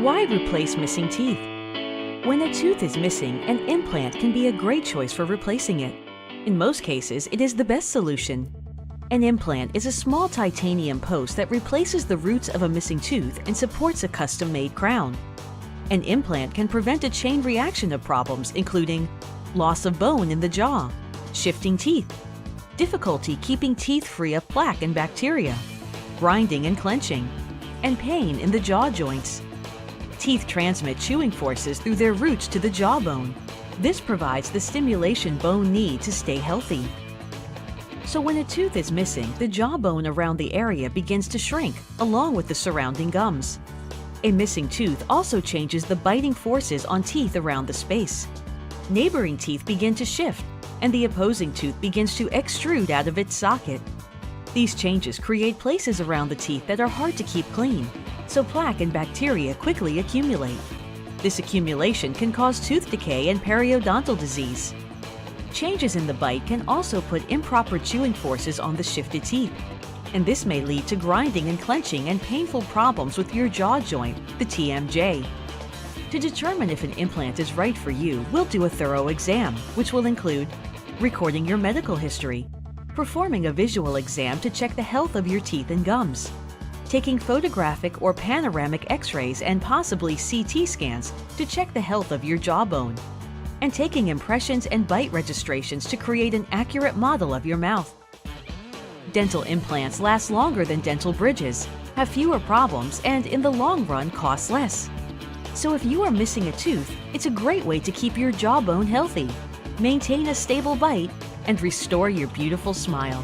Why replace missing teeth? When a tooth is missing, an implant can be a great choice for replacing it. In most cases, it is the best solution. An implant is a small titanium post that replaces the roots of a missing tooth and supports a custom-made crown. An implant can prevent a chain reaction of problems including loss of bone in the jaw, shifting teeth, difficulty keeping teeth free of plaque and bacteria, grinding and clenching, and pain in the jaw joints. Teeth transmit chewing forces through their roots to the jawbone. This provides the stimulation bone needs to stay healthy. So when a tooth is missing, the jawbone around the area begins to shrink, along with the surrounding gums. A missing tooth also changes the biting forces on teeth around the space. Neighboring teeth begin to shift, and the opposing tooth begins to extrude out of its socket. These changes create places around the teeth that are hard to keep clean, so plaque and bacteria quickly accumulate. This accumulation can cause tooth decay and periodontal disease. Changes in the bite can also put improper chewing forces on the shifted teeth, and this may lead to grinding and clenching and painful problems with your jaw joint, the TMJ. To determine if an implant is right for you, we'll do a thorough exam, which will include recording your medical history, performing a visual exam to check the health of your teeth and gums, taking photographic or panoramic x-rays and possibly CT scans to check the health of your jawbone, and taking impressions and bite registrations to create an accurate model of your mouth. Dental implants last longer than dental bridges, have fewer problems, and in the long run cost less. So if you are missing a tooth, it's a great way to keep your jawbone healthy, maintain a stable bite, and restore your beautiful smile.